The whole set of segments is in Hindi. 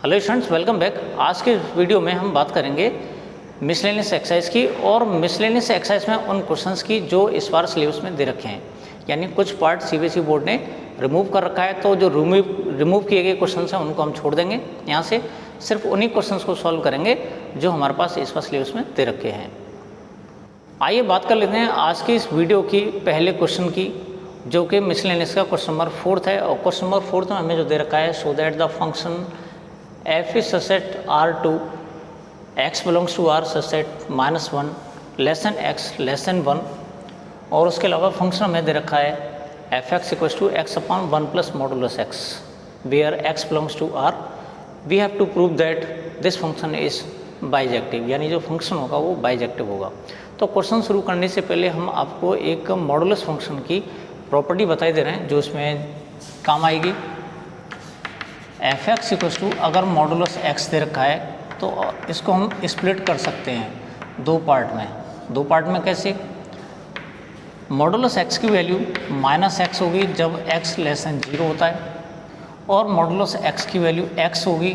Hello students, welcome back. आज के वीडियो में हम बात करेंगे मिसलेनियस एक्सरसाइज की और मिसलेनियस एक्सरसाइज में उन क्वेश्चंस की जो इस बार सिलेबस में दे रखे हैं। यानी कुछ पार्ट सीबीएसई बोर्ड ने रिमूव कर रखा है, तो जो रिमूव किए गए क्वेश्चंस हैं उनको हम छोड़ देंगे। यहाँ से सिर्फ उन्हीं क्वेश्चंस को सॉल्व करेंगे जो हमारे पास इस बार सिलेबस में दे रखे हैं। आइए बात कर लेते हैं आज की इस वीडियो की पहले क्वेश्चन की, जो कि मिसलेनियस का क्वेश्चन नंबर 4 है। और क्वेश्चन नंबर 4 में हमें जो दे रखा है, so that the function f is such that R2 x belongs to R such that -1 less than x less than 1। और उसके अलावा फंक्शन हमें दे रखा है f(x) = x upon 1 plus modulus x where x belongs to R। we have to prove that this function is bijective, यानी जो फंक्शन होगा वो बाइजेक्टिव होगा। तो क्वेश्चन शुरू करने से पहले हम आपको एक मॉडुलस फंक्शन की प्रॉपर्टी बताई दे रहे हैं जो इसमें काम आएगी। f(x) = अगर मॉडुलस x दे रखा है तो इसको हम स्प्लिट कर सकते हैं दो पार्ट में। कैसे? मॉडुलस x की वैल्यू -x होगी जब x <0 होता है, और मॉडुलस x की वैल्यू x होगी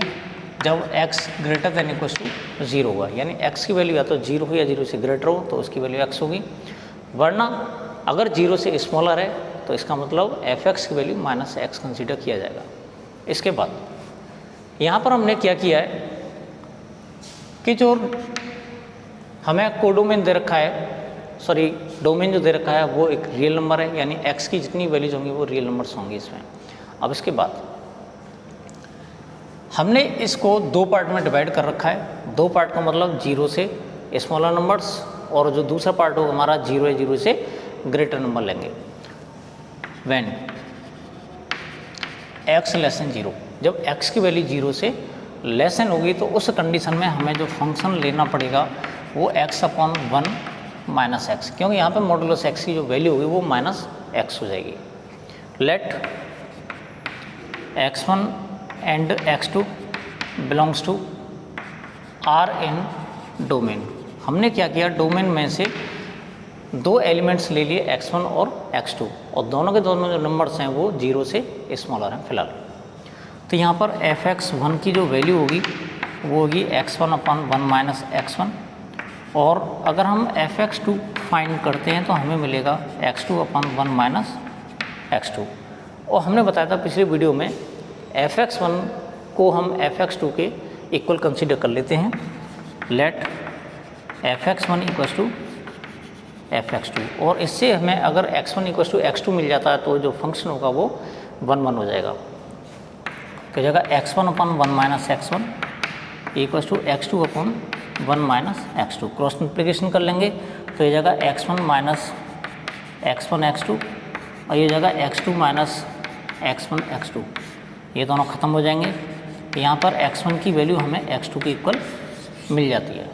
जब x > 0 होगा। यानी x की वैल्यू या तो 0 हो या 0 से ग्रेटर हो तो उसकी वैल्यू x होगी, वरना अगर 0 से स्मॉलर है तो इसका मतलब f(x) की वैल्यू -x कंसीडर किया जाएगा। इसके बाद यहाँ पर हमने क्या किया है कि जो हमें कोडोमेन दे रखा है, डोमेन जो दे रखा है वो एक रियल नंबर है, यानी x की जितनी वैल्यूज होंगी वो रियल नंबर्स होंगी इसमें। अब इसके बाद हमने इसको दो पार्ट में डिवाइड कर रखा है। दो पार्ट का मतलब 0 से स्मॉलर नंबर्स, और जो दूसरा पार्ट होगा हमारा 0 से ग्रेटर नंबर लेंगे। व्हेन x < 0, जब x की वैल्यू 0 से लेस होगी तो उस कंडीशन में हमें जो फंक्शन लेना पड़ेगा वो x/1 - x, क्योंकि यहाँ पे मॉडुलस x की जो वैल्यू होगी वो -x हो जाएगी। Let x1 and x2 belongs to R in domain. हमने क्या किया, डोमेन में से दो एलिमेंट्स ले लिए x1 और x2, और दोनों के दोनों जो नंबर्स हैं वो 0 से स्मॉलर हैं फिलहाल। तो यहाँ पर f(x1) की जो वैल्यू होगी वो होगी x1/1 - x1, और अगर हम f(x2) फाइंड करते हैं तो हमें मिलेगा x2/1 - x2। और हमने बताया था पिछले वीडियो में f(x1) को हम f(x2) के इक्वल कंसीडर कर लेते हैं। लेट f(x1) = f(x2), और इससे हमें अगर x1 = x2 मिल जाता है तो जो फंक्शन होगा वो 1 हो जाएगा। तो जगह x1/1 - x1 = x2/1 - x2। Cross multiplication कर लेंगे तो ये जगह x1 - x1 x2, और ये जगह x2 - x1 x2, ये दोनों ख़त्म हो जाएंगे। यहाँ पर x1 की वैल्यू हमें x2 के इक्वल मिल जाती है।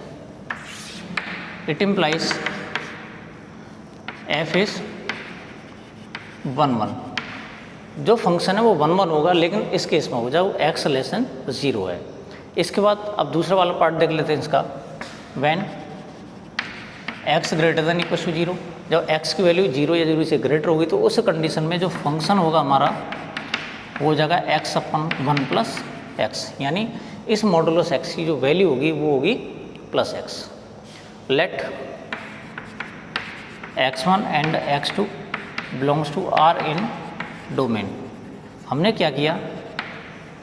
इट इम्प्लाइज f is 1 जो फंक्शन है वो 1 होगा, लेकिन इस केस में होगा जब x < 0 है। इसके बाद अब दूसरा वाला पार्ट देख लेते हैं इसका। व्हेन x > 0, जब x की वैल्यू 0 या 0 से ग्रेटर होगी तो उस कंडीशन में जो फंक्शन होगा हमारा वो हो जाएगा x/1 + x, यानी इस मॉडुलस x की जो वैल्यू होगी वो होगी +x। Let x1 and x2 belongs to R in domain. हमने क्या किया,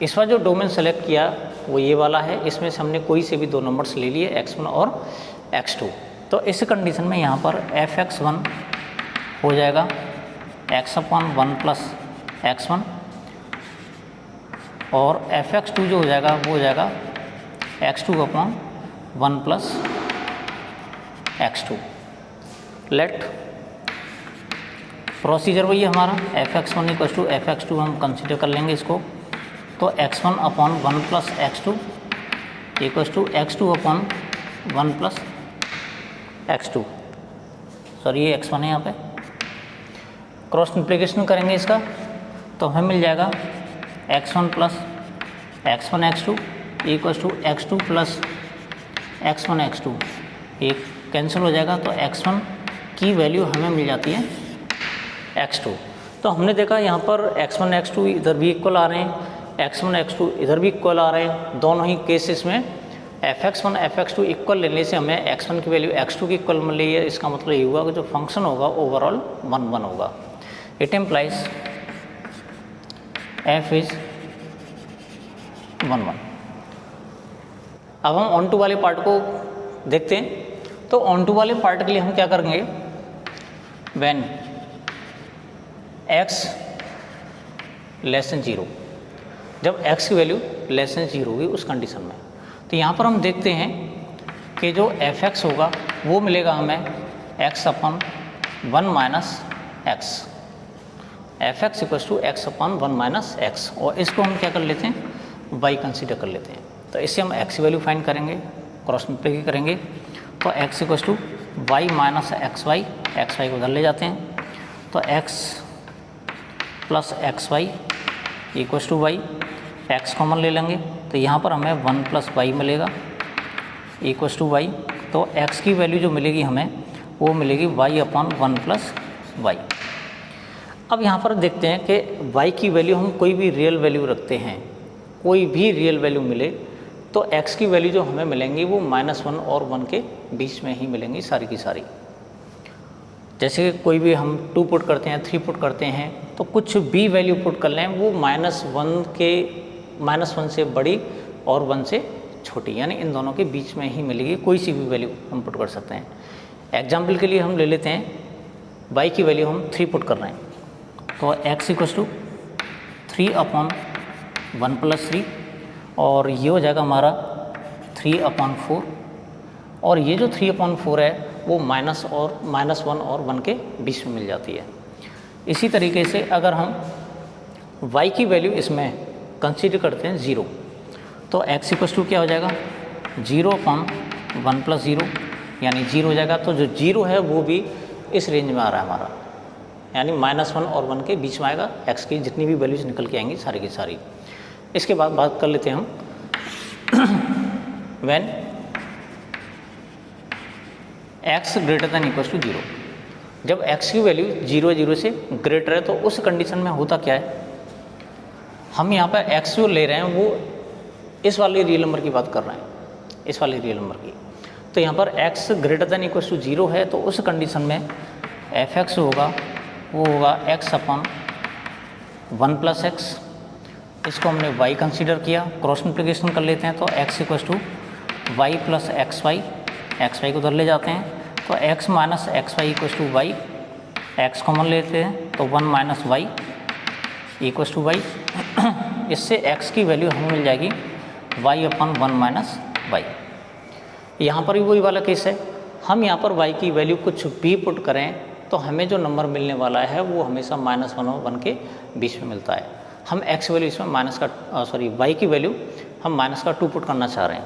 इस बार जो डोमेन सेलेक्ट किया वो ये वाला है, इसमें से हमने कोई से भी दो नंबर्स ले लिए x1 और x2। तो इस कंडीशन में यहाँ पर f(x1) हो जाएगा x/1 + x1, और f(x2) जो हो जाएगा वो हो जाएगा x2/1 + x2। लेट प्रोसीजर वही है हमारा, f(x1) = f(x2) हम कंसीडर कर लेंगे इसको। तो x1/1 + x2 = x2/1 + x2। ये x1 है यहाँ पे। क्रॉस मल्टीप्लिकेशन करेंगे इसका तो हमें मिल जाएगा x1 + x1 x2 = x2 + x1 x2। ये कैंसिल हो जाएगा, तो x1 की वैल्यू हमें मिल जाती है x2। तो हमने देखा यहाँ पर x1 x2 इधर भी इक्वल आ रहे हैं, x1 x2 इधर भी इक्वल आ रहे हैं, दोनों ही केसेस में fx1 fx2 इक्वल लेने से हमें x1 की वैल्यू x2 की इक्वल मिल रही है। इसका मतलब ये हुआ कि जो फंक्शन होगा ओवरऑल 1 होगा। It implies f is 1 1। अब हम ऑन टू वाले पार्ट को देखते हैं। तो ऑन टू वाले पार्ट के लिए हम क्या करेंगे, व्हेन x लेस देन 0, जब x की वैल्यू लेस देन 0 होगी उस कंडीशन में। तो यहाँ पर हम देखते हैं कि जो fx होगा वो मिलेगा हमें x upon 1 minus x, fx equals to x upon 1 minus x, और इसको हम क्या कर लेते हैं, y कंसीडर कर लेते हैं। तो इससे हम x की वैल्यू फाइंड करेंगे, क्रॉस मल्टीप्लाई करेंगे। तो x equals to y minus x y को उधर ले जाते हैं। तो x plus x y equals to y, x common ले लेंगे तो यहाँ पर हमें 1 प्लस वाई मिलेगा इक्वल्स टू वाई। तो x की वैल्यू जो मिलेगी हमें वो मिलेगी y अपॉन 1 प्लस वाई। अब यहाँ पर देखते हैं कि y की वैल्यू हम कोई भी रियल वैल्यू रखते हैं, कोई भी रियल वैल्यू मिले तो x की वैल्यू जो हमें मिलेंगी वो -1 और 1 के बीच में ही मिलेंगी सारी की सारी। जैसे कि कोई भी हम 2 पुट करते हैं, 3 पुट करते हैं, तो कुछ भी वैल्यू पुट कर लें वो -1 से बड़ी और 1 से छोटी, यानी इन दोनों के बीच में ही मिलेगी। कोई सी भी वैल्यू हम पुट कर सकते हैं। एग्जाम्पल के लिए हम ले लेते हैं y की वैल्यू हम 3 पुट कर रहे हैं। तो x equals to 3 upon 1 plus 3, और ये हो जाएगा हमारा 3 अपॉन 4, और ये जो 3 अपॉन 4 है वो -1 और 1 के बीच में मिल जाती है। इसी तरीके से अगर हम y की वैल्यू इसमें कंसीडर करते हैं 0, तो x इक्वल्स टू क्या हो जाएगा, 0 अपॉन 1 प्लस 0, यानी 0 हो जाएगा। तो जो 0 है वो भी इस रेंज में आ रहा है हमारा, यानी -1 और 1 के बीच में आएगा। x की जितनी भी वैल्यूज निकल के आएंगी सारी की सारी। इसके बाद बात कर लेते हैं हम when x greater than equals to 0, जब x की वैल्यू 0 से ग्रेटर है तो उस कंडीशन में होता क्या है, हम यहाँ पर x जो ले रहे हैं वो इस वाले रियल नंबर की बात कर रहे हैं, इस वाले रियल नंबर की। तो यहाँ पर x greater than equals to 0 है, तो उस कंडीशन में fx होगा वो होगा x अपॉन 1 प्लस एक्स। इसको हमने y कंसीडर किया, क्रॉस मल्टीप्लिकेशन कर लेते हैं। तो x equals to y plus x y को उधर ले जाते हैं। तो x minus x y equals to y, x common लेते हैं तो 1 minus y equals to y. इससे x की वैल्यू हमें मिल जाएगी y अपन 1 माइनस वाई। यहाँ पर भी वही वाला केस है, हम यहाँ पर y की वैल्यू कुछ भी पुट करें तो हमें जो नंबर मिलने वाला है वो हमेशा -1 और 1 के बीच में मिलता है। हम x वैल्यू इसमें y की वैल्यू हम -2 पुट करना चाह रहे हैं।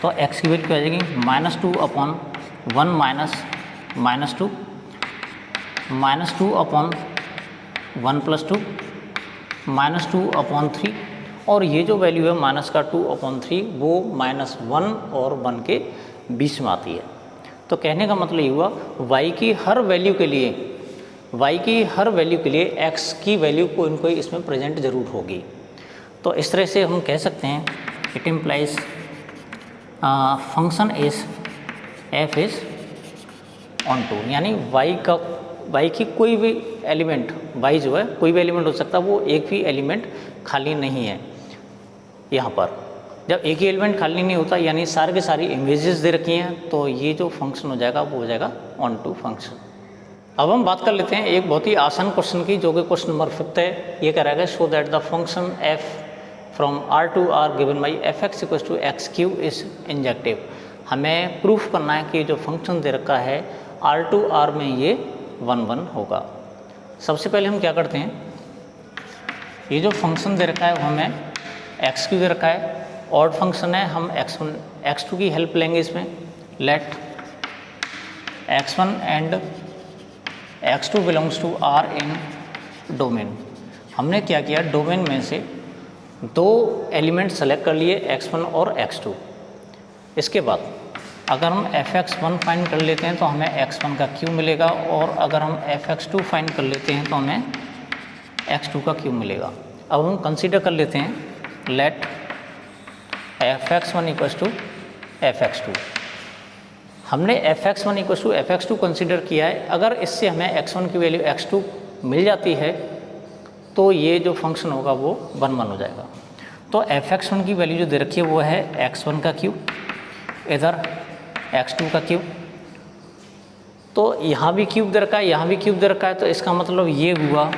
तो x की वैल्यू क्या आ जाएगी, -2 upon 1 minus -2 upon 1 plus 2 -2 upon 3, और ये जो वैल्यू है -2 अपॉन 3 वो -1 और 1 के बीच में आती है। तो कहने का मतलब ये हुआ y की हर वैल्यू के लिए x की वैल्यू कोई न कोई इसमें प्रेजेंट ज़रूर होगी। तो इस तरह से हम कह सकते हैं it implies function is f is onto, यानी y की कोई भी एलिमेंट, y जो है कोई भी एलिमेंट हो सकता है, वो एक भी एलिमेंट खाली नहीं है। यहाँ पर जब एक ही एलिमेंट खाली नहीं होता यानी सारे के सारी इमेजेस दे रखी हैं, तो ये जो फंक्शन हो जाएगा वो हो जाएगा ऑन टू फंक्शन। अब हम बात कर लेते हैं एक बहुत ही आसान क्वेश्चन की, जो कि क्वेश्चन नंबर 5 है। ये कह रहा है show that the function f from r to r given by fx equals to x cube is injective. हमें प्रूफ करना है कि जो फंक्शन दे रखा है r to r में ये 1 1 होगा। सबसे पहले हम क्या करते हैं, ये जो फंक्शन दे रखा है वो हमें एक्स क्यू दे रखा है, ऑड फंक्शन है, हम x1 x2 की हेल्प लेंगे इसमें। Let x1 and x2 belongs to r in domain. हमने क्या किया, डोमेन में से 2 एलिमेंट सेलेक्ट कर लिए, x1 और x2। इसके बाद अगर हम fx1 फाइंड कर लेते हैं तो हमें x1 का क्यू मिलेगा, और अगर हम fx2 फाइंड कर लेते हैं तो हमें x2 का क्यू मिलेगा। अब हम कंसीडर कर लेते हैं लेट f(x1) = f(x2)। हमने f(x1) = f(x2) कंसीडर किया है। अगर इससे हमें x1 की वैल्यू x2 मिल जाती है तो ये जो फंक्शन होगा वो 1 1 हो जाएगा। तो f(x1) की वैल्यू जो दे रखी है वो है x1 का क्यूब, इधर x2 का क्यूब। तो यहाँ भी क्यूब दे रखा है, यहाँ भी क्यूब दे रखा है, तो इसका मतलब ये हुआ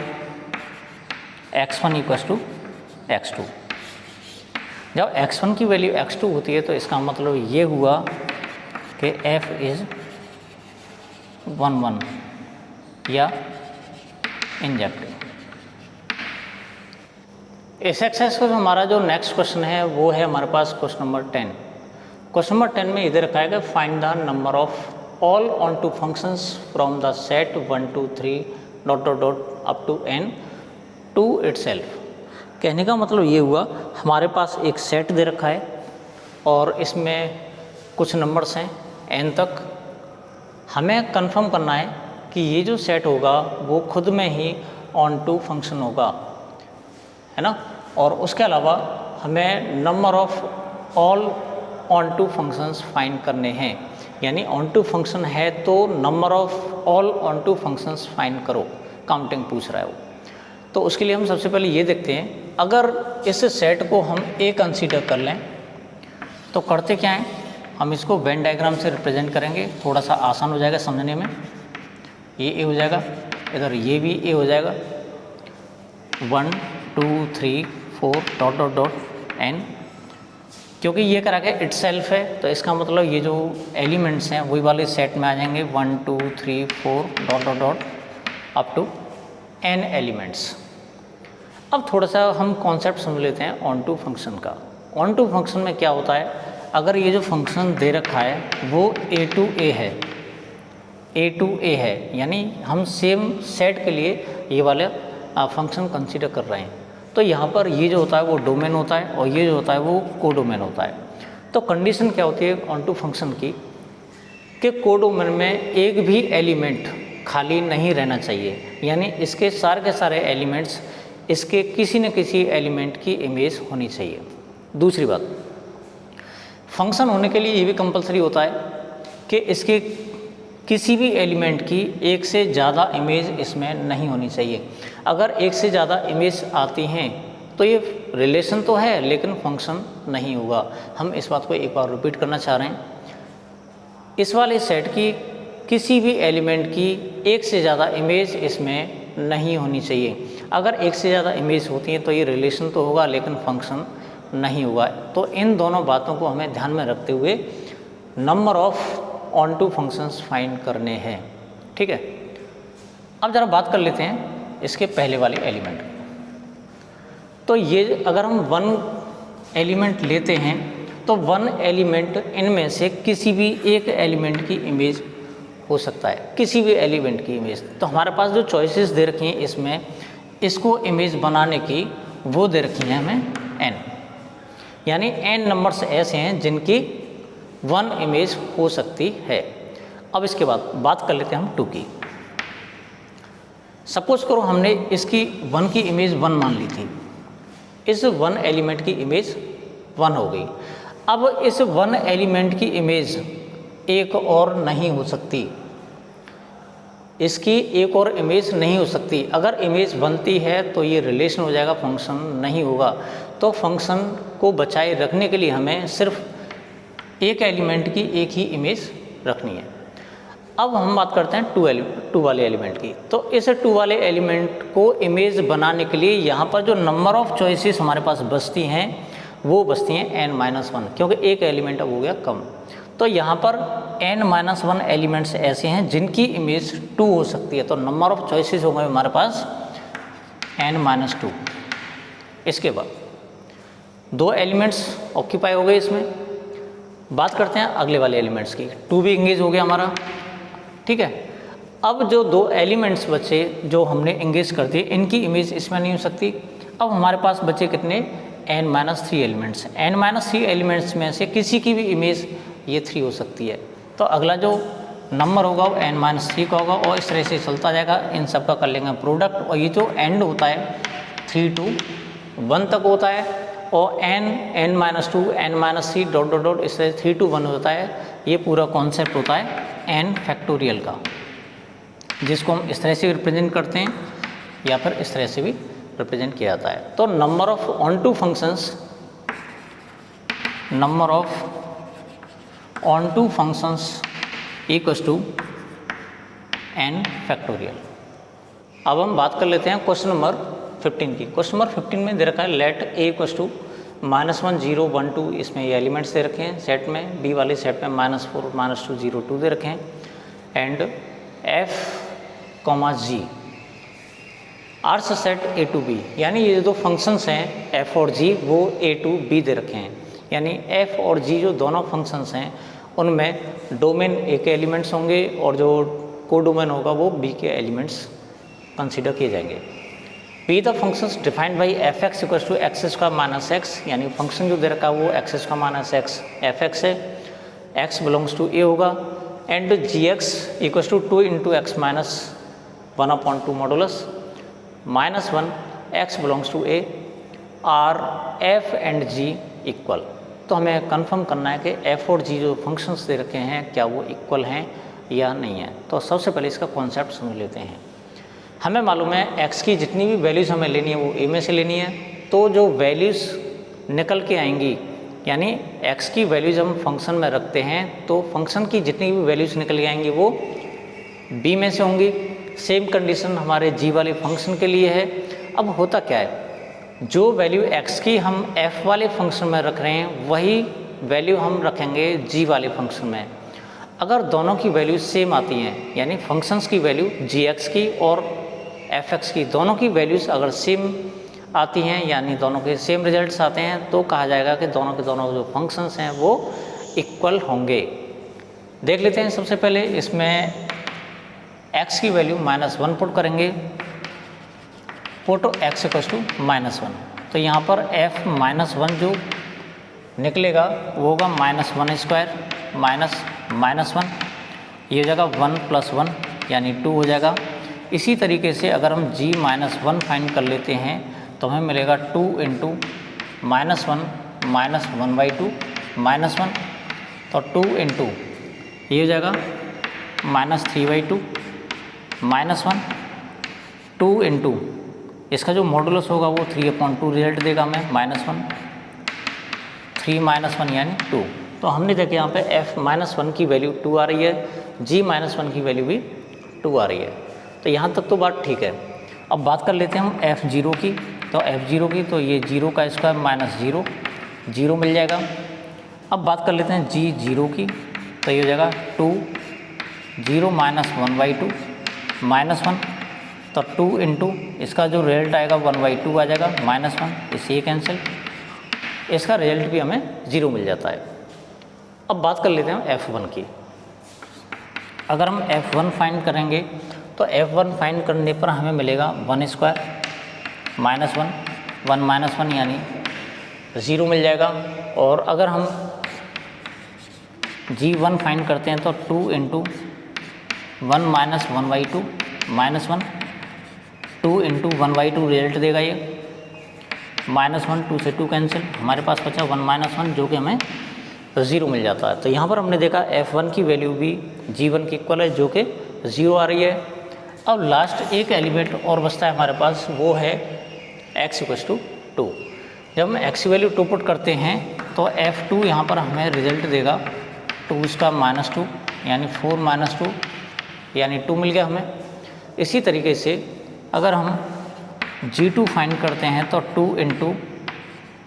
x1 = x2। जब x1 की वैल्यू x2 होती है तो इसका मतलब ये हुआ कि f = 1 1 या इंजेक्टिव। इस एक्सरसाइज का हमारा जो नेक्स्ट क्वेश्चन है वो है हमारे पास क्वेश्चन नंबर 10। क्वेश्चन नंबर 10 में इधर रखा है कि find the number of all onto functions from the set 1 2 3 ... up to n to itself. कहने का मतलब ये हुआ हमारे पास एक सेट दे रखा है और इसमें कुछ नंबर्स हैं n तक। हमें कंफर्म करना है कि ये जो सेट होगा वो खुद में ही ऑन टू फंक्शन होगा, है ना। और उसके अलावा हमें number of all onto functions find करने हैं, यानी ऑन टू फंक्शन है तो number of all onto functions find करो, काउंटिंग पूछ रहा है वो। तो उसके लिए हम सबसे पहले ये देखते हैं, अगर इस सेट को हम ए कंसीडर कर लें तो करते क्या हैं, हम इसको वेन डायग्राम से रिप्रेजेंट करेंगे, थोड़ा सा आसान हो जाएगा समझने में। ये ए हो जाएगा, इधर ये भी ए हो जाएगा, 1 2 3 4 ... n। क्योंकि ये करा के इटसेल्फ है तो इसका मतलब ये जो एलिमेंट्स हैं वही वाले सेट में आ जाएंगे, 1 2 3 4 ... अप टू n एलिमेंट्स। अब थोड़ा सा हम कॉन्सेप्ट समझ लेते हैं ऑन टू फंक्शन का। ऑन टू फंक्शन में क्या होता है, अगर ये जो फंक्शन दे रखा है वो a to a है, a to a है, यानी हम सेम सेट के लिए ये वाले फंक्शन कंसीडर कर रहे हैं। तो यहाँ पर ये जो होता है वो डोमेन होता है और ये जो होता है वो कोडोमेन होता है। तो कंडीशन क्या होती है ऑन टू फंक्शन की कि कोडोमेन में एक भी एलिमेंट खाली नहीं रहना चाहिए, यानी इसके सारे के सारे एलिमेंट्स इसके किसी न किसी एलिमेंट की इमेज होनी चाहिए। दूसरी बात, फंक्शन होने के लिए ये भी कंपलसरी होता है कि इसके किसी भी एलिमेंट की एक से ज़्यादा इमेज इसमें नहीं होनी चाहिए। अगर एक से ज़्यादा इमेज आती हैं तो ये रिलेशन तो है लेकिन फंक्शन नहीं होगा। हम इस बात को एक बार रिपीट करना चाह रहे हैं, इस वाले सेट की किसी भी एलिमेंट की एक से ज़्यादा इमेज इसमें नहीं होनी चाहिए। अगर एक से ज़्यादा इमेज होती है तो ये रिलेशन तो होगा लेकिन फंक्शन नहीं होगा। तो इन दोनों बातों को हमें ध्यान में रखते हुए number of onto functions find करने हैं, ठीक है। अब ज़रा बात कर लेते हैं इसके पहले वाले एलिमेंट। तो ये अगर हम 1 एलिमेंट लेते हैं तो 1 एलिमेंट इनमें से किसी भी एक एलिमेंट की इमेज हो सकता है, किसी भी एलिमेंट की इमेज। तो हमारे पास जो चॉइसेस दे रखी हैं इसमें इसको इमेज बनाने की वो दे रखी हैं हमें n, यानी n नंबर्स ऐसे हैं जिनकी 1 इमेज हो सकती है। अब इसके बाद बात कर लेते हैं हम 2 की। सपोज करो हमने इसकी 1 की इमेज 1 मान ली थी, इस 1 एलिमेंट की इमेज 1 हो गई। अब इस 1 एलिमेंट की इमेज एक और नहीं हो सकती, इसकी एक और इमेज नहीं हो सकती। अगर इमेज बनती है तो ये रिलेशन हो जाएगा, फंक्शन नहीं होगा। तो फंक्शन को बचाए रखने के लिए हमें सिर्फ एक एलिमेंट की एक ही इमेज रखनी है। अब हम बात करते हैं 2 वाले एलिमेंट की। तो इस 2 वाले एलिमेंट को इमेज बनाने के लिए यहाँ पर जो नंबर ऑफ चॉइसेस हमारे पास बचती हैं वो बचती हैं n-1, क्योंकि एक एलिमेंट अब हो गया कम। तो यहाँ पर n-1 एलिमेंट्स ऐसे हैं जिनकी इमेज 2 हो सकती है। तो नंबर ऑफ चॉइसेस होंगे हमारे पास n-2। इसके बाद 2 एलिमेंट्स ऑक्यूपाई हो गए। इसमें बात करते हैं अगले वाले एलिमेंट्स की। 2 भी इंगेज हो गया हमारा, ठीक है। अब जो 2 एलिमेंट्स बचे जो हमने इंगेज कर दिए, इनकी इमेज इसमें नहीं हो सकती। अब हमारे पास बचे कितने, n-3 एलिमेंट्स। n-3 एलिमेंट्स में से किसी की भी इमेज ये 3 हो सकती है। तो अगला जो नंबर होगा वो n-3 का होगा और इस तरह से चलता जाएगा। इन सब का कर लेंगे प्रोडक्ट और ये जो एंड होता है 3 to 1 तक होता है और n -2 n-3 dot dot dot इस तरह 3 to 1 होता है। ये पूरा कॉन्सेप्ट होता है n फैक्टोरियल का, जिसको हम इस तरह से रिप्रेजेंट करते हैं या फिर इस तरह से भी रिप्रेजेंट किया जाता है। तो number of onto functions equals to n factorial. अब हम बात कर लेते हैं क्वेश्चन नंबर 15 की। क्वेश्चन नंबर 15 में दे रखा है लेट a इक्वल्स टू -1 0 1 2, इसमें ये एलिमेंट्स दे रखे हैं सेट में, b वाले सेट में -4 -2 0 2 दे रखे हैं, and f, g are set a to b, यानी ये जो फंक्शंस हैं f और g वो a to b दे रखे हैं, यानी f और g जो दोनों फंक्शंस हैं उनमें डोमेन a के एलिमेंट्स होंगे और जो को डोमेन होगा वो b के एलिमेंट्स कंसीडर किए जाएंगे। p the functions defined by f x equals to x square minus x, यानी फंक्शन जो दे रखा है वो x square minus x f x है, x बिलोंग्स टू a होगा, and g x equals to 2 into x minus 1/2 modulus -1 x belongs to a, are f and g equal. तो हमें कंफर्म करना है कि f और g जो फंक्शंस दे रखे हैं क्या वो इक्वल हैं या नहीं है। तो सबसे पहले इसका कॉन्सेप्ट समझ लेते हैं। हमें मालूम है x की जितनी भी वैल्यूज़ हमें लेनी है वो a में से लेनी है, तो जो वैल्यूज़ निकल के आएंगी, यानी x की वैल्यूज़ हम फंक्शन में रखते हैं तो फंक्शन की जितनी भी वैल्यूज़ निकल के आएंगी वो b में से होंगी। सेम कंडीशन हमारे g वाले फंक्शन के लिए है। अब होता क्या है, जो वैल्यू x की हम f वाले फंक्शन में रख रहे हैं वही वैल्यू हम रखेंगे g वाले फंक्शन में। अगर दोनों की वैल्यू सेम आती हैं, यानी फंक्शंस की वैल्यू gx की और fx की दोनों की वैल्यूज़ अगर सेम आती हैं, यानी दोनों के सेम रिजल्ट्स आते हैं, तो कहा जाएगा कि दोनों के दोनों जो फंक्शंस हैं वो इक्वल होंगे। देख लेते हैं। सबसे पहले इसमें x की वैल्यू -1 पुट करेंगे, पुट x इक्वल्स टू -1, तो यहाँ पर f -1 जो निकलेगा वो होगा -1 स्क्वायर -1, ये हो जाएगा 1 + 1 यानी 2 हो जाएगा। इसी तरीके से अगर हम g -1 फाइंड कर लेते हैं तो हमें मिलेगा 2 इंटू -1 -1/2 -1, तो 2 इंटू ये हो जाएगा -3/2 -1, 2 इंटू इसका जो मॉडुलस होगा वो 3/2 रिजल्ट देगा हमें -1, 3 -1 यानी 2। तो हमने देखा यहाँ पे f -1 की वैल्यू 2 आ रही है, g -1 की वैल्यू भी 2 आ रही है। तो यहाँ तक तो बात ठीक है। अब बात कर लेते हैं हम f0 की। तो f0 की तो ये 0 का स्क्वायर -0 0 मिल जाएगा। अब बात कर लेते हैं g0 की, तो ये हो जाएगा 2 0 -1/2 -1, तो 2 इंटू इसका जो रिजल्ट आएगा 1/2 आ जाएगा -1, इससे ये कैंसिल, इसका रिजल्ट भी हमें 0 मिल जाता है। अब बात कर लेते हैं f1 की। अगर हम f1 फाइंड करेंगे तो f1 फाइंड करने पर हमें मिलेगा 1 स्क्वायर -1 1 -1 यानी 0 मिल जाएगा। और अगर हम g1 फाइंड करते हैं तो 2 इंटू 1 -1/2 -1, 2 इंटू 1/2 रिजल्ट देगा ये -1, 2 से 2 कैंसिल, हमारे पास बचा 1 -1 जो कि हमें 0 मिल जाता है। तो यहाँ पर हमने देखा f1 की वैल्यू भी g1 की इक्वल है जो कि 0 आ रही है। अब लास्ट एक एलिमेंट और बचता है हमारे पास, वो है x इक्वल्स टू 2। जब हम x की वैल्यू 2 पुट करते हैं तो f2 यहाँ पर हमें रिजल्ट देगा 2 उसका -2 यानी 4 -2 यानी 2 मिल गया हमें। इसी तरीके से अगर हम g2 फाइंड करते हैं तो 2 इंटू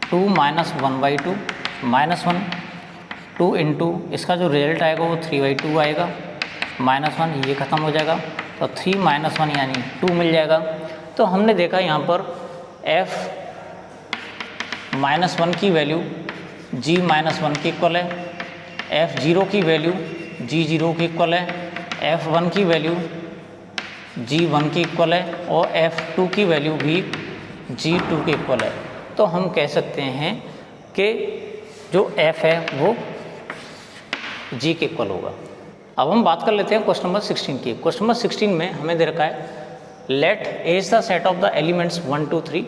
2 -1/2 -1, 2 इंटू इसका जो रिजल्ट आएगा वो 3/2 आएगा -1, ये ख़त्म हो जाएगा, तो 3 -1 यानी 2 मिल जाएगा। तो हमने देखा यहाँ पर f -1 की वैल्यू g -1 की इक्वल है, f0 की वैल्यू g0 की इक्वल है, f1 की वैल्यू g1 की इक्वल है और f2 की वैल्यू भी g2 की इक्वल है। तो हम कह सकते हैं कि जो f है वो g के इक्वल होगा। अब हम बात कर लेते हैं क्वेश्चन नंबर 16 की। क्वेश्चन नंबर 16 में हमें दे रखा है let A is the set of the elements 1 2 3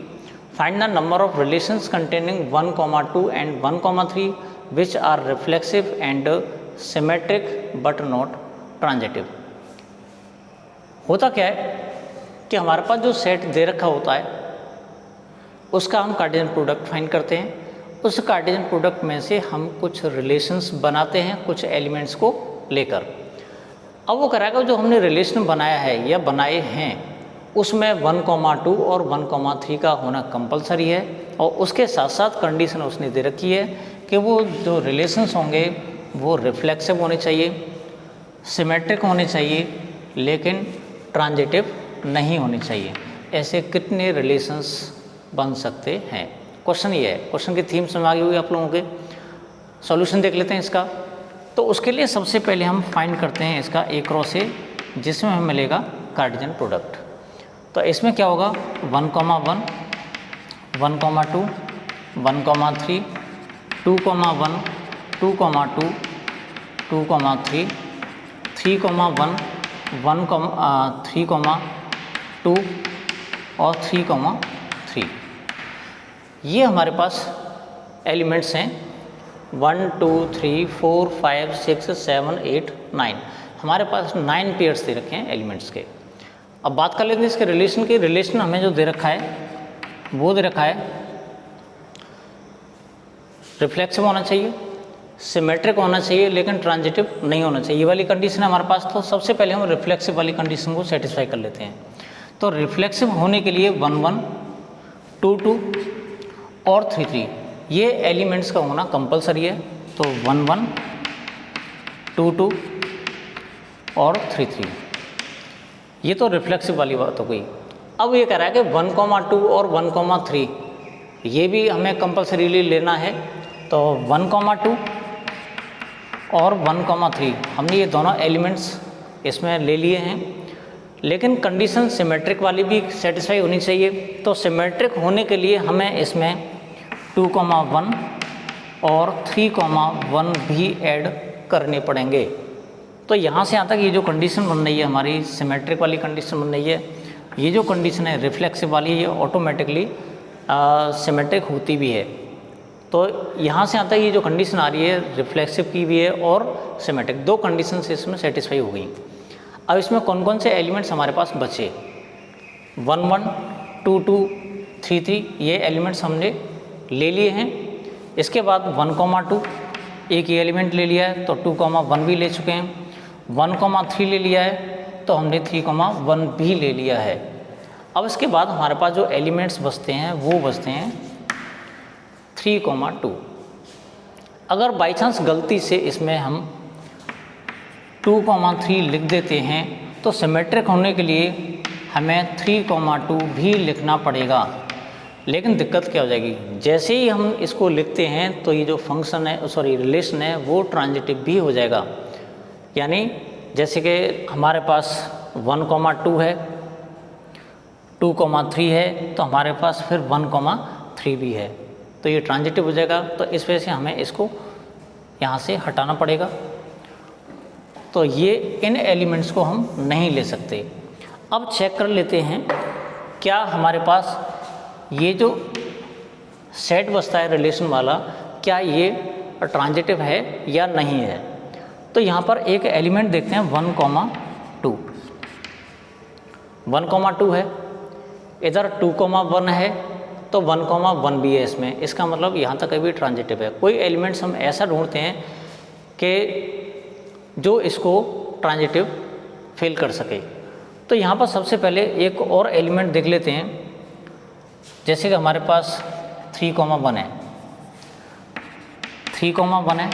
find the number of relations containing 1,2 and 1,3 which are reflexive and symmetric but not transitive. होता क्या है कि हमारे पास जो सेट दे रखा होता है उसका हम कार्टेशियन प्रोडक्ट फाइंड करते हैं। उस कार्टेशियन प्रोडक्ट में से हम कुछ रिलेशंस बनाते हैं कुछ एलिमेंट्स को लेकर। अब वो कराएगा जो हमने रिलेशन बनाया है या बनाए हैं उसमें 1,2 और 1,3 का होना कंपलसरी है, और उसके साथ साथ कंडीशन उसने दे रखी है कि वो जो रिलेशंस होंगे वो रिफ्लेक्सिव होने चाहिए, सिमेट्रिक होने चाहिए, लेकिन ट्रांजिटिव नहीं होने चाहिए। ऐसे कितने रिलेशंस बन सकते हैं? क्वेश्चन ये है। क्वेश्चन की थीम समझ आ गई होगी आप लोगों के। सॉल्यूशन देख लेते हैं इसका। तो उसके लिए सबसे पहले हम फाइंड करते हैं इसका ए क्रॉस ए, जिसमें हमें मिलेगा कार्टेशियन प्रोडक्ट। तो इसमें क्या होगा 1,1 1,2 1,3 2,1 2,2 2,3 3,1 3,2 और 3,3 ये हमारे पास एलिमेंट्स हैं 1 2 3 4 5 6 7 8 9। हमारे पास 9 पेयर्स दे रखे हैं एलिमेंट्स के। अब बात कर लेते हैं इसके रिलेशन की। रिलेशन हमें जो दे रखा है वो दे रखा है रिफ्लेक्सिव होना चाहिए, सिमेट्रिक होना चाहिए, लेकिन ट्रांजिटिव नहीं होना चाहिए। ये वाली कंडीशन है हमारे पास। तो सबसे पहले हम रिफ्लेक्सिव वाली कंडीशन को सेटिस्फाई कर लेते हैं। तो रिफ्लेक्सिव होने के लिए 1 1 2 2 और 3 3 ये एलिमेंट्स का होना कंपलसरी है। तो 1 1 2 2 और 3 3 ये तो रिफ्लेक्सिव वाली बात हो गई। अब ये कह रहा है कि 1,2 और 1,3 ये भी हमें कंपलसरीली लेना है। तो 1,2 और 1,3 हमने ये दोनों एलिमेंट्स इसमें ले लिए हैं, लेकिन कंडीशन सिमेट्रिक वाली भी सेटिस्फाई होनी चाहिए। तो सिमेट्रिक होने के लिए हमें इसमें 2,1 और 3,1 भी ऐड करने पड़ेंगे। तो यहाँ से यहाँ तक ये जो कंडीशन बन रही है हमारी सिमेट्रिक वाली कंडीशन बन रही है, ये जो कंडीशन है रिफ्लेक्सिव वाली, ये ऑटोमेटिकली सिमेट्रिक होती भी है। तो यहाँ से यहाँ तक ये जो कंडीशन आ रही है रिफ्लेक्सिव की भी है और सिमेट्रिक, दो कंडीशन से इसमें सेटिस्फाई हो गई। अब इसमें कौन कौन से एलिमेंट्स हमारे पास बचे? 1 1 2 2 3 3 ये एलिमेंट्स हमने ले लिए हैं। इसके बाद 1,2 एक ही एलिमेंट ले लिया है, तो 2,1 भी ले चुके हैं। 1,3 ले लिया है, तो हमने 3,1 भी ले लिया है। अब इसके बाद हमारे पास जो एलिमेंट्स बचते हैं वो बचते हैं 3,2। अगर बाई चांस गलती से इसमें हम 2,3 लिख देते हैं तो सिमेट्रिक होने के लिए हमें 3,2 भी लिखना पड़ेगा। लेकिन दिक्कत क्या हो जाएगी, जैसे ही हम इसको लिखते हैं तो ये जो फंक्शन है रिलेशन है वो ट्रांजिटिव भी हो जाएगा। यानी जैसे कि हमारे पास 1,2 है, 2,3 है, तो हमारे पास फिर 1,3 भी है, तो ये ट्रांजिटिव हो जाएगा। तो इस वजह से हमें इसको यहाँ से हटाना पड़ेगा। तो ये इन एलिमेंट्स को हम नहीं ले सकते। अब चेक कर लेते हैं क्या हमारे पास ये जो सेट बचता है रिलेशन वाला, क्या ये ट्रांजिटिव है या नहीं है। तो यहाँ पर एक एलिमेंट देखते हैं 1,2 1,2 है, इधर 2,1 है, तो 1,1 भी है इसमें। इसका मतलब यहाँ तक अभी ट्रांजिटिव है। कोई एलिमेंट्स हम ऐसा ढूंढते हैं कि जो इसको ट्रांजिटिव फेल कर सके। तो यहाँ पर सबसे पहले एक और एलिमेंट देख लेते हैं। जैसे कि हमारे पास 3,1 है, 3,1 है।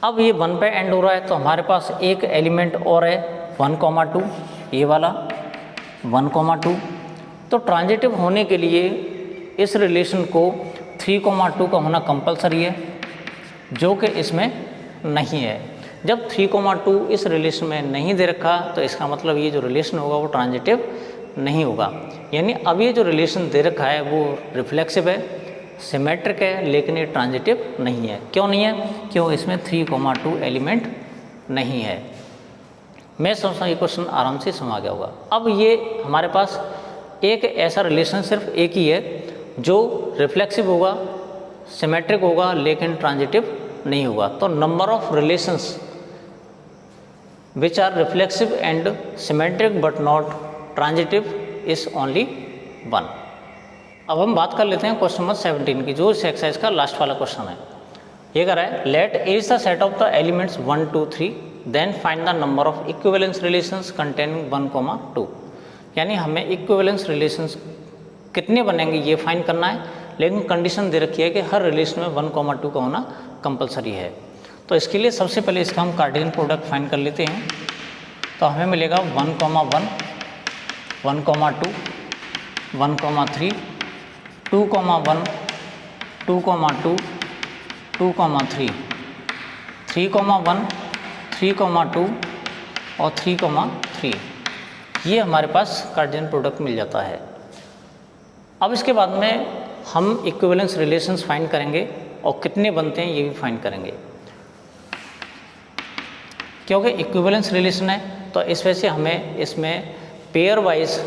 अब ये 1 पे एंड हो रहा है, तो हमारे पास एक एलिमेंट और है 1,2, ये वाला 1,2। तो ट्रांजिटिव होने के लिए इस रिलेशन को 3,2 का होना कंपलसरी है, जो कि इसमें नहीं है। जब 3,2 इस रिलेशन में नहीं दे रखा तो इसका मतलब ये जो रिलेशन होगा वो ट्रांजिटिव नहीं होगा। यानी अब ये जो रिलेशन दे रखा है वो रिफ्लेक्सिव है, सिमेट्रिक है, लेकिन ये ट्रांजिटिव नहीं है। क्यों नहीं है? क्यों इसमें 3,2 एलिमेंट नहीं है। मैं समझता हूँ ये क्वेश्चन आराम से समझ आ गया होगा। अब ये हमारे पास एक ऐसा रिलेशन सिर्फ एक ही है जो रिफ्लेक्सिव होगा, सिमेट्रिक होगा, लेकिन ट्रांजिटिव नहीं होगा। तो number of relations which are reflexive and symmetric but not transitive is only 1। अब हम बात कर लेते हैं क्वेश्चन नंबर 17 की, जो इस एक्सरसाइज का लास्ट वाला क्वेश्चन है। ये कह रहा है let A is the set of the elements 1 2 3 then find the number of equivalence relations containing 1 2। यानी हमें इक्विवेलेंस रिलेशंस कितने बनेंगे ये फाइंड करना है, लेकिन कंडीशन दे रखी है कि हर रिलेशन में 1 2 का होना कंपलसरी है। तो इसके लिए सबसे पहले इसका हम कार्टेशियन प्रोडक्ट फाइंड कर लेते हैं। तो हमें मिलेगा 1 1 1 2 1 3 2 1 2 2 2 3 3 1 3 2 और 3 3। ये हमारे पास कार्टेशियन प्रोडक्ट मिल जाता है। अब इसके बाद में हम इक्विवेलेंस रिलेशंस फाइंड करेंगे और कितने बनते हैं ये भी फाइंड करेंगे। क्योंकि इक्विवेलेंस रिलेशन है तो इस वजह से हमें इसमें पेयर वाइज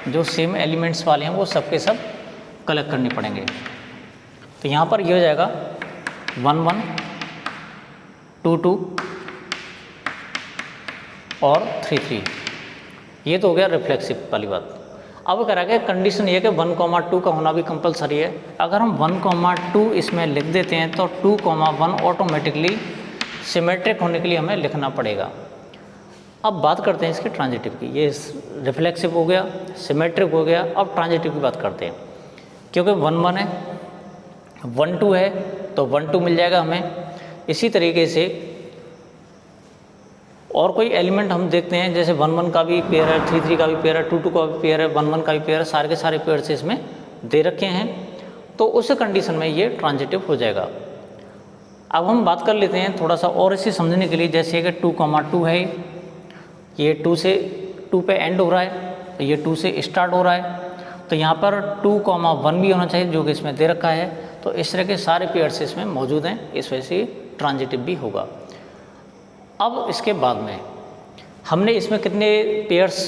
जो सेम एलिमेंट्स वाले हैं वो सब के सब कलेक्ट करने पड़ेंगे। तो यहाँ पर ये हो जाएगा 1 1 2 2 और 3 3। ये तो हो गया रिफ्लेक्सिव वाली बात। अब कह रहा है कंडीशन ये कि 1 2 का होना भी कंपलसरी है। अगर हम 1 2 इसमें लिख देते हैं तो 2 1 ऑटोमेटिकली सिमेट्रिक होने के लिए हमें लिखना पड़ेगा। अब बात करते हैं इसके ट्रांजिटिव की। ये रिफ्लेक्सिव हो गया, सिमेट्रिक हो गया। अब ट्रांजिटिव की बात करते हैं। क्योंकि 1 1 है, 1 2 है तो 1 2 मिल जाएगा हमें। इसी तरीके से और कोई एलिमेंट हम देखते हैं, जैसे 1 1 का भी पेयर है, 3 3 का भी पेयर है, 2 2 का भी पेयर है, 1 1 का भी पेयर है, सारे के सारे पेयर से इसमें दे रखे हैं। तो उस कंडीशन में ये ट्रांजिटिव हो जाएगा। अब हम बात कर लेते हैं थोड़ा सा और इसे समझने के लिए, जैसे कि 2 2 है, ये 2 पे एंड हो रहा है, तो ये 2 से स्टार्ट हो रहा है। तो यहाँ पर 2 1 भी होना चाहिए जो कि इसमें दे रखा है। तो इस तरह के सारे पेयर्स इसमें मौजूद हैं, इस वजह से ट्रांजिटिव भी होगा। अब इसके बाद में हमने इसमें कितने पेयर्स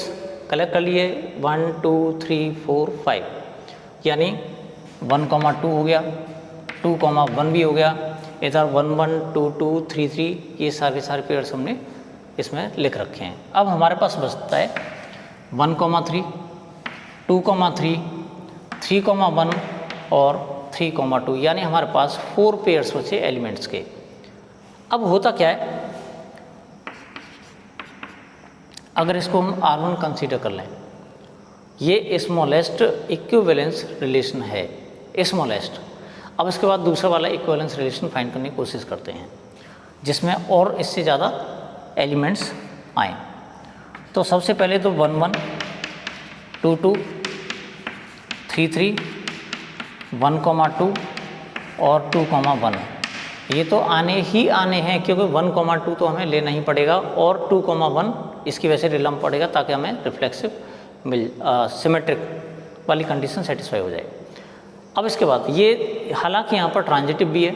कलेक्ट कर लिए, 1 2 3 4 5, यानी 1 2 हो गया, 2 1 भी हो गया, इधर 1 1 2 2 3 3, ये सारे पेयर्स हमने इसमें लिख रखे हैं। अब हमारे पास बचता है 1 3 2 3 3 1 और 3 2, यानी हमारे पास 4 पेयर्स बचे एलिमेंट्स के। अब होता क्या है, अगर इसको हम R1 कंसीडर कर लें, ये स्मॉलेस्ट इक्विवेलेंस रिलेशन है, स्मॉलेस्ट। अब इसके बाद दूसरा वाला इक्विवेलेंस रिलेशन फाइंड करने की कोशिश करते हैं जिसमें और इससे ज़्यादा एलिमेंट्स आए। तो सबसे पहले तो 1 1 2 2 3 3 1 2 और 2 1, ये तो आने ही आने हैं, क्योंकि 1 2 तो हमें लेना ही पड़ेगा और 2 1 इसकी वजह से लेना पड़ेगा ताकि हमें रिफ्लेक्सिव सिमेट्रिक वाली कंडीशन सेटिस्फाई हो जाए। अब इसके बाद ये हालांकि यहाँ पर ट्रांजिटिव भी है,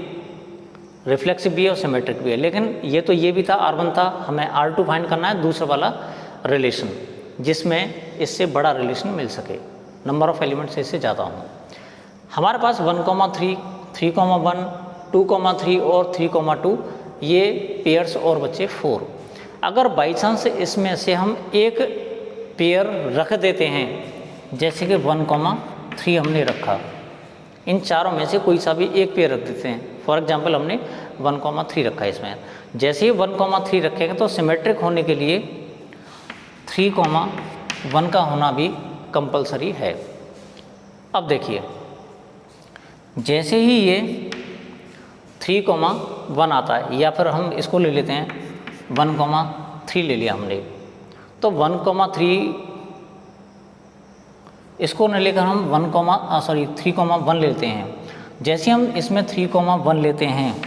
रिफ्लेक्सिव भी है और सिमेट्रिक भी है, लेकिन ये भी था R1 था, हमें R2 फाइंड करना है, दूसरा वाला रिलेशन जिसमें इससे बड़ा रिलेशन मिल सके, नंबर ऑफ एलिमेंट्स इससे ज़्यादा हों। हमारे पास 1 3 3 1 2 3 और 3 2, ये पेयर्स और बच्चे 4। अगर बाई चांस इसमें से हम एक पेयर रख देते हैं, जैसे कि 1 3 हमने रखा, इन चारों में से कोई सा भी एक पेयर रख देते हैं। फॉर एग्जांपल हमने 1 3 रखा है इसमें, जैसे ही 1 3 रखेंगे तो सिमेट्रिक होने के लिए 3 1 का होना भी कंपलसरी है। अब देखिए, जैसे ही ये 3 1 आता है, या फिर हम इसको ले लेते हैं 1 3 ले लिया हमने, तो 1 3 इसको न लेकर हम 3 1 लेते हैं। जैसे हम इसमें 3 1 लेते हैं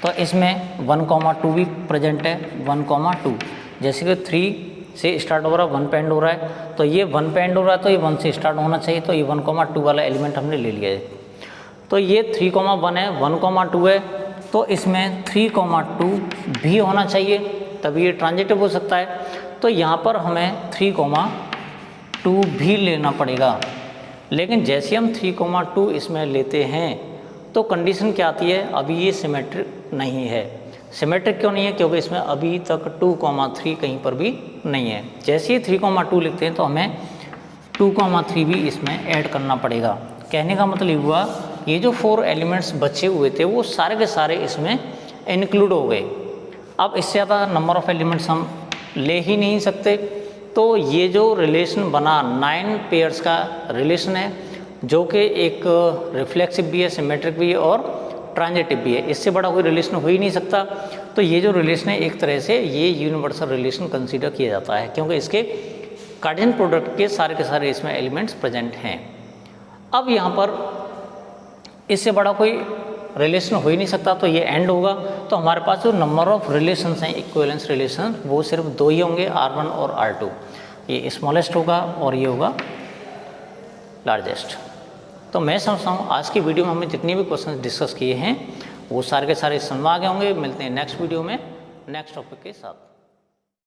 तो इसमें 1 2 भी प्रेजेंट है, 1 2, जैसे कि 3 से स्टार्ट हो रहा है, 1 पे एंड हो रहा है, तो ये 1 पे एंड हो रहा है तो ये 1 से स्टार्ट होना चाहिए, तो ये 1 2 वाला एलिमेंट हमने ले लिया है। तो ये 3 1 है, 1 2 है, तो इसमें 3 2 भी होना चाहिए, तभी ये ट्रांजिटिव हो सकता है। तो यहाँ पर हमें 3 2 भी लेना पड़ेगा। लेकिन जैसे हम 3,2 इसमें लेते हैं तो कंडीशन क्या आती है, अभी ये सिमेट्रिक नहीं है। सिमेट्रिक क्यों नहीं है, क्योंकि इसमें अभी तक 2,3 कहीं पर भी नहीं है। जैसे ही 3,2 लिखते हैं तो हमें 2,3 भी इसमें ऐड करना पड़ेगा। कहने का मतलब हुआ ये जो 4 एलिमेंट्स बचे हुए थे वो सारे के सारे इसमें इंक्लूड हो गए। अब इससे ज़्यादा नंबर ऑफ़ एलिमेंट्स हम ले ही नहीं सकते, तो ये जो रिलेशन बना 9 पेयर्स का रिलेशन है, जो कि एक रिफ्लेक्सिव भी है, सिमेट्रिक भी है और ट्रांजिटिव भी है। इससे बड़ा कोई रिलेशन हो ही नहीं सकता। तो ये जो रिलेशन है एक तरह से ये यूनिवर्सल रिलेशन कंसीडर किया जाता है, क्योंकि इसके कार्टेशियन प्रोडक्ट के सारे इसमें एलिमेंट्स प्रेजेंट हैं। अब यहाँ पर इससे बड़ा कोई रिलेशन हो ही नहीं सकता, तो ये एंड होगा। तो हमारे पास जो नंबर ऑफ रिलेशंस हैं, इक्विवेलेंस रिलेशन, वो सिर्फ 2 ही होंगे, R1 और R2। ये स्मॉलेस्ट होगा और ये होगा लार्जेस्ट। तो मैं समझता हूँ आज की वीडियो में हमने जितने भी क्वेश्चन डिस्कस किए हैं वो सारे के सारे समझ में आ गए होंगे। मिलते हैं नेक्स्ट वीडियो में नेक्स्ट टॉपिक के साथ।